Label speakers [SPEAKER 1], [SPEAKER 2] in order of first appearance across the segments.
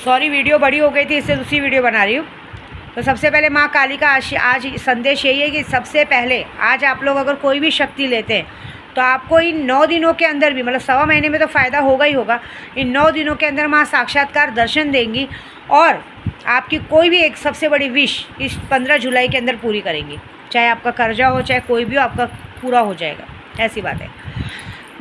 [SPEAKER 1] Sorry video बड़ी हो गई थी, इससे दूसरी वीडियो बना रही हूँ। तो सबसे पहले माँ काली का आज संदेश यही है कि सबसे पहले आज आप लोग अगर कोई भी शक्ति लेते हैं तो आपको इन 9 दिनों के अंदर भी, मतलब सवा महीने में तो फ़ायदा होगा ही होगा, इन 9 दिनों के अंदर माँ साक्षात्कार दर्शन देंगी और आपकी कोई भी एक सबसे बड़ी विश इस 15 जुलाई के अंदर पूरी करेंगी। चाहे आपका कर्जा हो, चाहे कोई भी हो, आपका पूरा हो जाएगा। ऐसी बात है।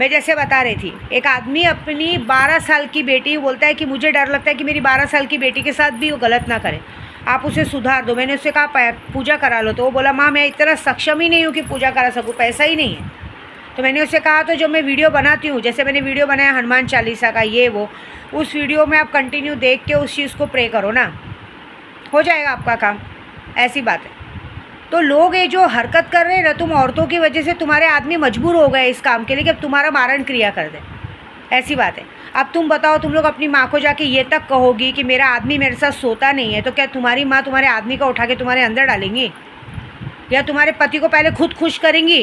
[SPEAKER 1] मैं जैसे बता रही थी, एक आदमी अपनी 12 साल की बेटी बोलता है कि मुझे डर लगता है कि मेरी 12 साल की बेटी के साथ भी वो गलत ना करे, आप उसे सुधार दो। मैंने उससे कहा पूजा करा लो, तो वो बोला माँ मैं इतना सक्षम ही नहीं हूँ कि पूजा करा सकूँ, पैसा ही नहीं है। तो मैंने उससे कहा तो जो मैं वीडियो बनाती हूँ, जैसे मैंने वीडियो बनाया हनुमान चालीसा का, ये वो, उस वीडियो में आप कंटिन्यू देख के उस चीज़ को प्रे करो ना, हो जाएगा आपका काम। ऐसी बात है। तो लोग ये जो हरकत कर रहे हैं ना, तुम औरतों की वजह से तुम्हारे आदमी मजबूर हो गए इस काम के लिए कि अब तुम्हारा मारण क्रिया कर दे। ऐसी बात है। अब तुम बताओ, तुम लोग अपनी माँ को जाके ये तक कहोगी कि मेरा आदमी मेरे साथ सोता नहीं है, तो क्या तुम्हारी माँ तुम्हारे आदमी को उठा के तुम्हारे अंदर डालेंगी? या तुम्हारे पति को पहले खुद खुश करेंगी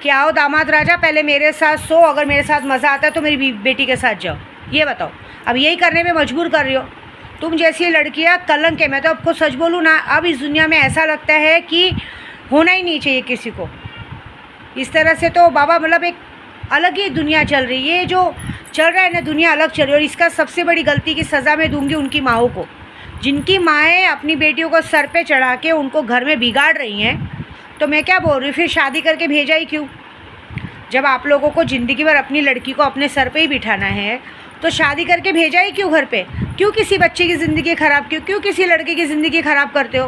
[SPEAKER 1] कि आओ दामाद राजा पहले मेरे साथ सो, अगर मेरे साथ मज़ा आता है तो मेरी बेटी के साथ जाओ? ये बताओ। अब यही करने में मजबूर कर रही हो तुम जैसी लड़कियां कलंक है। मैं तो आपको सच बोलूँ ना, अब इस दुनिया में ऐसा लगता है कि होना ही नहीं चाहिए किसी को इस तरह से। तो बाबा मतलब एक अलग ही दुनिया चल रही है, ये जो चल रहा है ना दुनिया अलग चल रही है। और इसका सबसे बड़ी गलती की सज़ा मैं दूंगी उनकी माओं को, जिनकी माएँ अपनी बेटियों को सर पे चढ़ा के उनको घर में बिगाड़ रही हैं। तो मैं क्या बोल रही हूँ, फिर शादी करके भेजा ही क्यों? जब आप लोगों को ज़िंदगी भर अपनी लड़की को अपने सर पे ही बिठाना है तो शादी करके भेजा ही क्यों घर पे? क्यों किसी बच्चे की ज़िंदगी ख़राब, क्यों किसी लड़के की ज़िंदगी ख़राब करते हो?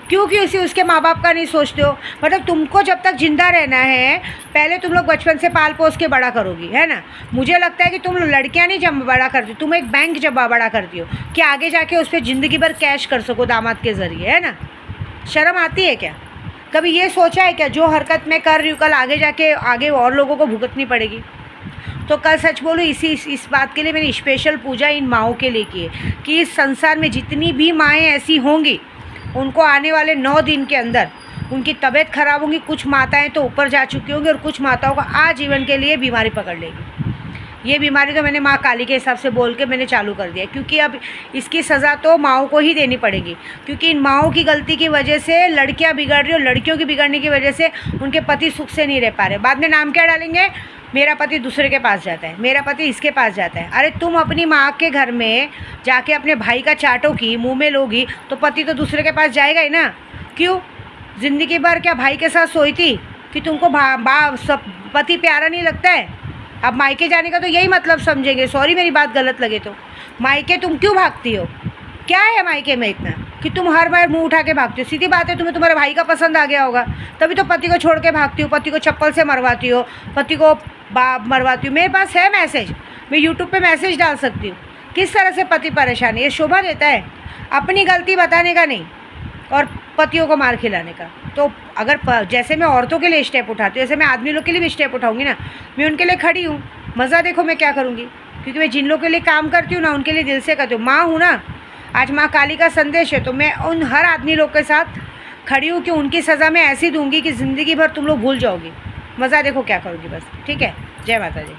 [SPEAKER 1] क्यों किसी उसके माँ बाप का नहीं सोचते हो? मतलब तुमको जब तक ज़िंदा रहना है पहले तुम लोग बचपन से पाल पोस के बड़ा करोगी, है ना। मुझे लगता है कि तुम लड़कियाँ नहीं जब बड़ा करती, तुम एक बैंक जब बड़ा करती हो कि आगे जाके उस पर ज़िंदगी भर कैश कर सको दामाद के ज़रिए, है ना। शर्म आती है क्या? कभी ये सोचा है क्या जो हरकत मैं कर रही हूँ कल आगे जाके आगे और लोगों को भुगतनी पड़ेगी? तो कल सच बोलूँ इस बात के लिए मैंने स्पेशल पूजा इन माँओं के लिए की है कि इस संसार में जितनी भी माएँ ऐसी होंगी उनको आने वाले 9 दिन के अंदर उनकी तबीयत ख़राब होगी। कुछ माताएं तो ऊपर जा चुकी होंगी और कुछ माताओं को आजीवन के लिए बीमारी पकड़ लेगी। ये बीमारी तो मैंने माँ काली के हिसाब से बोल के मैंने चालू कर दिया, क्योंकि अब इसकी सज़ा तो माँओं को ही देनी पड़ेगी। क्योंकि इन माँओं की गलती की वजह से लड़कियाँ बिगड़ रही और लड़कियों की बिगड़ने की वजह से उनके पति सुख से नहीं रह पा रहे। बाद में नाम क्या डालेंगे? मेरा पति दूसरे के पास जाता है, मेरा पति इसके पास जाता है। अरे तुम अपनी माँ के घर में जाके अपने भाई का चाटोगी, मुँह में लोगी, तो पति तो दूसरे के पास जाएगा ही ना। क्यों? ज़िंदगी भर क्या भाई के साथ सोई थी कि तुमको सब पति प्यारा नहीं लगता है? अब मायके जाने का तो यही मतलब समझेंगे। सॉरी मेरी बात गलत लगे तो। मायके तुम क्यों भागती हो? क्या है मायके में इतना कि तुम हर बार मुंह उठा के भागती हो? सीधी बात है, तुम्हें तुम्हारे भाई का पसंद आ गया होगा तभी तो पति को छोड़ के भागती हो, पति को चप्पल से मरवाती हो, पति को मरवाती हो। मेरे पास है मैसेज, मैं यूट्यूब पे मैसेज डाल सकती हूँ किस तरह से पति परेशान है। ये शोभा देता है अपनी गलती बताने का नहीं और पतियों को मार खिलाने का। तो अगर जैसे मैं औरतों के लिए स्टेप उठाती हूँ वैसे मैं आदमी लोग के लिए भी स्टेप उठाऊंगी ना। मैं उनके लिए खड़ी हूँ, मज़ा देखो मैं क्या करूँगी, क्योंकि मैं जिन लोगों के लिए काम करती हूँ ना उनके लिए दिल से करती हूँ। माँ हूँ ना, आज माँ काली का संदेश है तो मैं उन हर आदमी लोग के साथ खड़ी हूँ कि उनकी सज़ा मैं ऐसी दूंगी कि ज़िंदगी भर तुम लोग भूल जाओगी। मज़ा देखो क्या करूँगी बस। ठीक है, जय माता दी।